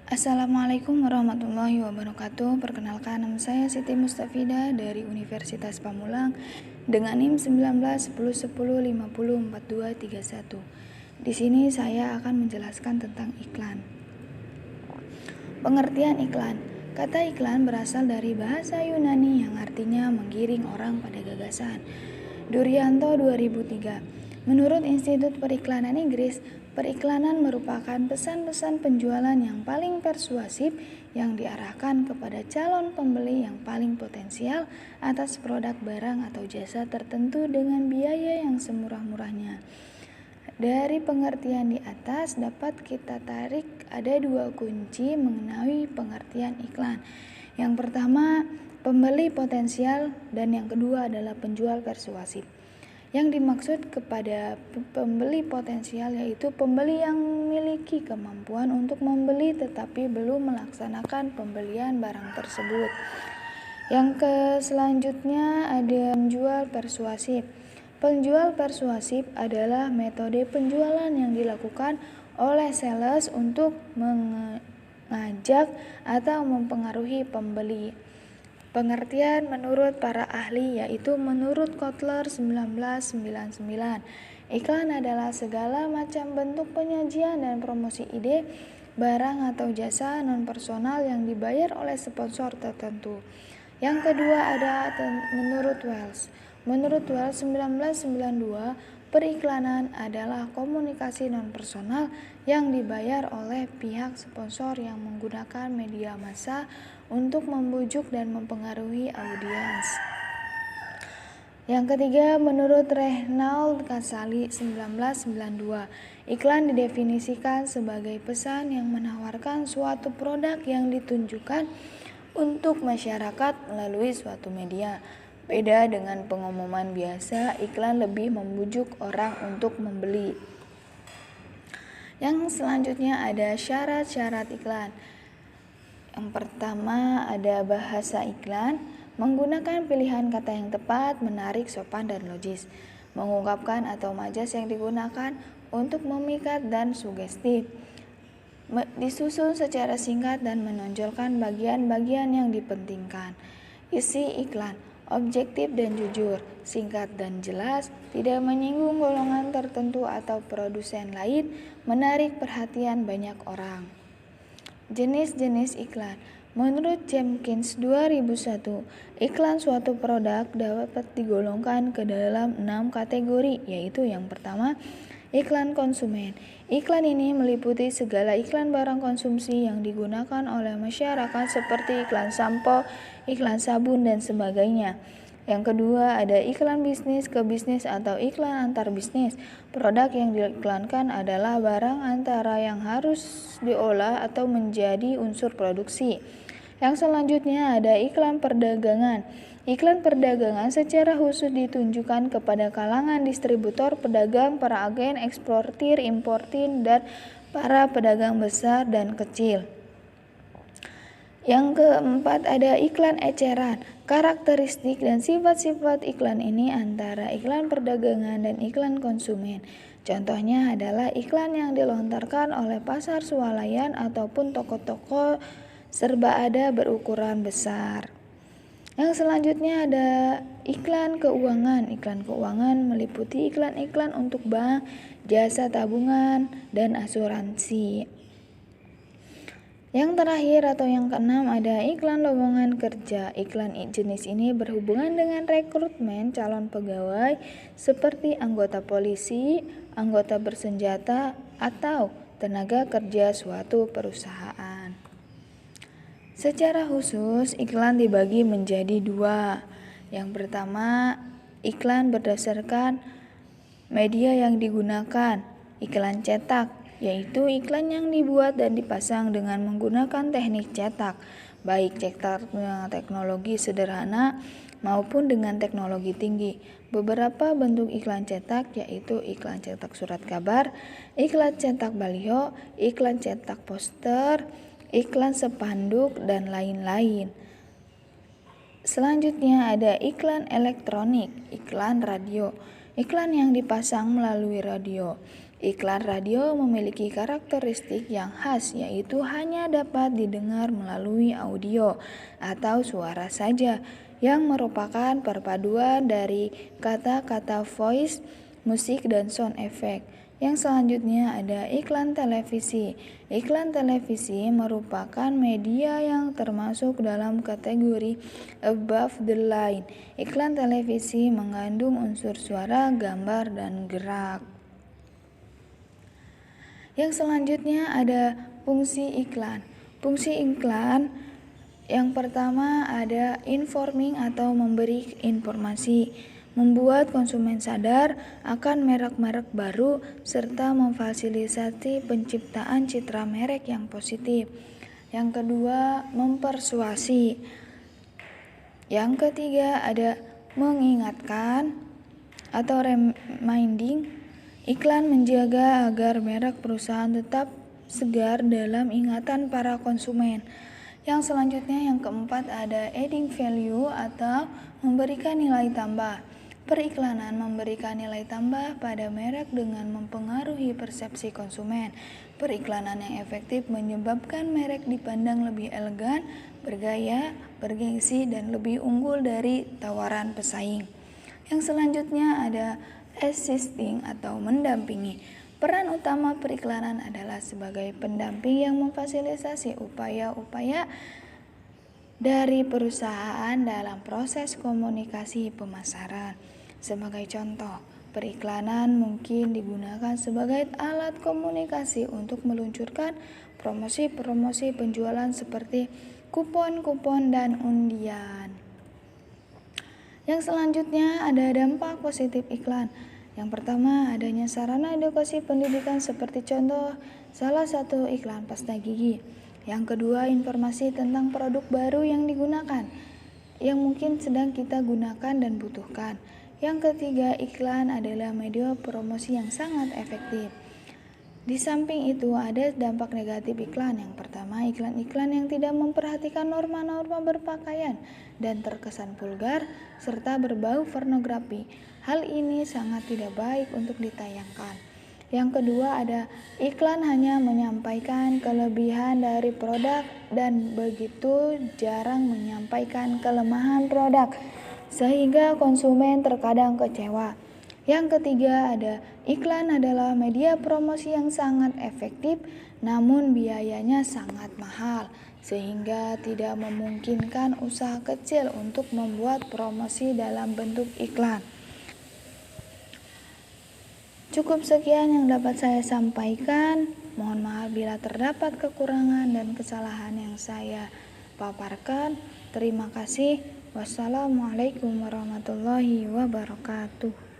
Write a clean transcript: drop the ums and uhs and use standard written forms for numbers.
Assalamualaikum warahmatullahi wabarakatuh. Perkenalkan, nama saya Siti Mustafida dari Universitas Pamulang dengan NIM 191010504231. Di sini saya akan menjelaskan tentang iklan. Pengertian iklan. Kata iklan berasal dari bahasa Yunani yang artinya menggiring orang pada gagasan. Durianto 2003. Menurut Institut Periklanan Inggris, periklanan merupakan pesan-pesan penjualan yang paling persuasif yang diarahkan kepada calon pembeli yang paling potensial atas produk barang atau jasa tertentu dengan biaya yang semurah-murahnya. Dari pengertian di atas dapat kita tarik ada dua kunci mengenai pengertian iklan. Yang pertama, pembeli potensial, dan yang kedua adalah penjual persuasif. Yang dimaksud kepada pembeli potensial yaitu pembeli yang memiliki kemampuan untuk membeli tetapi belum melaksanakan pembelian barang tersebut. Yang selanjutnya ada penjual persuasif. Penjual persuasif adalah metode penjualan yang dilakukan oleh sales untuk mengajak atau mempengaruhi pembeli. Pengertian menurut para ahli yaitu menurut Kotler 1999, iklan adalah segala macam bentuk penyajian dan promosi ide, barang atau jasa non-personal yang dibayar oleh sponsor tertentu. Yang kedua ada menurut Wells. Menurut Wells 1992, periklanan adalah komunikasi non-personal yang dibayar oleh pihak sponsor yang menggunakan media massa untuk membujuk dan mempengaruhi audiens. Yang ketiga, menurut Reynald Casali 1992, iklan didefinisikan sebagai pesan yang menawarkan suatu produk yang ditunjukkan untuk masyarakat melalui suatu media. Beda dengan pengumuman biasa, iklan lebih membujuk orang untuk membeli. Yang selanjutnya ada syarat-syarat iklan. Yang pertama ada bahasa iklan, menggunakan pilihan kata yang tepat, menarik, sopan, dan logis, mengungkapkan atau majas yang digunakan untuk memikat dan sugestif, disusun secara singkat dan menonjolkan bagian-bagian yang dipentingkan. Isi iklan objektif dan jujur, singkat dan jelas, tidak menyinggung golongan tertentu atau produsen lain, menarik perhatian banyak orang. Jenis-jenis iklan. Menurut Jenkins 2001, iklan suatu produk dapat digolongkan ke dalam 6 kategori, yaitu yang pertama, iklan konsumen. Iklan ini meliputi segala iklan barang konsumsi yang digunakan oleh masyarakat seperti iklan sampo, iklan sabun, dan sebagainya. Yang kedua ada iklan bisnis ke bisnis atau iklan antar bisnis. Produk yang diiklankan adalah barang antara yang harus diolah atau menjadi unsur produksi. Yang selanjutnya ada iklan perdagangan. Iklan perdagangan secara khusus ditunjukkan kepada kalangan distributor, pedagang, para agen, eksportir, importir, dan para pedagang besar dan kecil. Yang keempat ada iklan eceran. Karakteristik dan sifat-sifat iklan ini antara iklan perdagangan dan iklan konsumen. Contohnya adalah iklan yang dilontarkan oleh pasar swalayan ataupun toko-toko serba ada berukuran besar. Yang selanjutnya ada iklan keuangan. Iklan keuangan meliputi iklan-iklan untuk bank, jasa tabungan, dan asuransi. Yang terakhir atau yang keenam ada iklan lowongan kerja. Iklan jenis ini berhubungan dengan rekrutmen calon pegawai seperti anggota polisi, anggota bersenjata, atau tenaga kerja suatu perusahaan. Secara khusus, iklan dibagi menjadi dua. Yang pertama, iklan berdasarkan media yang digunakan. Iklan cetak, yaitu iklan yang dibuat dan dipasang dengan menggunakan teknik cetak, baik cetak dengan teknologi sederhana maupun dengan teknologi tinggi. Beberapa bentuk iklan cetak yaitu iklan cetak surat kabar, iklan cetak baliho, iklan cetak poster, iklan spanduk, dan lain-lain. Selanjutnya ada iklan elektronik, iklan radio, iklan yang dipasang melalui radio, Iklan radio memiliki karakteristik yang khas, yaitu hanya dapat didengar melalui audio atau suara saja, yang merupakan perpaduan dari kata-kata voice, musik, dan sound effect. Yang selanjutnya ada iklan televisi. Iklan televisi merupakan media yang termasuk dalam kategori above the line. Iklan televisi mengandung unsur suara, gambar, dan gerak. Yang selanjutnya ada fungsi iklan. Fungsi iklan yang pertama ada informing atau memberi informasi, membuat konsumen sadar akan merek-merek baru, serta memfasilitasi penciptaan citra merek yang positif. Yang kedua, mempersuasi. Yang ketiga ada mengingatkan atau reminding. Iklan menjaga agar merek perusahaan tetap segar dalam ingatan para konsumen. Yang selanjutnya yang keempat ada adding value atau memberikan nilai tambah. Periklanan memberikan nilai tambah pada merek dengan mempengaruhi persepsi konsumen. Periklanan yang efektif menyebabkan merek dipandang lebih elegan, bergaya, bergengsi, dan lebih unggul dari tawaran pesaing. Yang selanjutnya ada assisting atau mendampingi. Peran utama periklanan adalah sebagai pendamping yang memfasilitasi upaya-upaya dari perusahaan dalam proses komunikasi pemasaran. Sebagai contoh, periklanan mungkin digunakan sebagai alat komunikasi untuk meluncurkan promosi-promosi penjualan seperti kupon-kupon dan undian. Yang selanjutnya ada dampak positif iklan. Yang pertama, adanya sarana edukasi pendidikan seperti contoh salah satu iklan pasta gigi. Yang kedua, informasi tentang produk baru yang digunakan, yang mungkin sedang kita gunakan dan butuhkan. Yang ketiga, iklan adalah media promosi yang sangat efektif. Di samping itu ada dampak negatif iklan. Yang pertama, iklan-iklan yang tidak memperhatikan norma-norma berpakaian dan terkesan vulgar serta berbau pornografi. Hal ini sangat tidak baik untuk ditayangkan. Yang kedua ada iklan hanya menyampaikan kelebihan dari produk dan begitu jarang menyampaikan kelemahan produk sehingga konsumen terkadang kecewa. Yang ketiga ada iklan adalah media promosi yang sangat efektif namun biayanya sangat mahal sehingga tidak memungkinkan usaha kecil untuk membuat promosi dalam bentuk iklan. Cukup sekian yang dapat saya sampaikan. Mohon maaf bila terdapat kekurangan dan kesalahan yang saya paparkan. Terima kasih. Wassalamualaikum warahmatullahi wabarakatuh.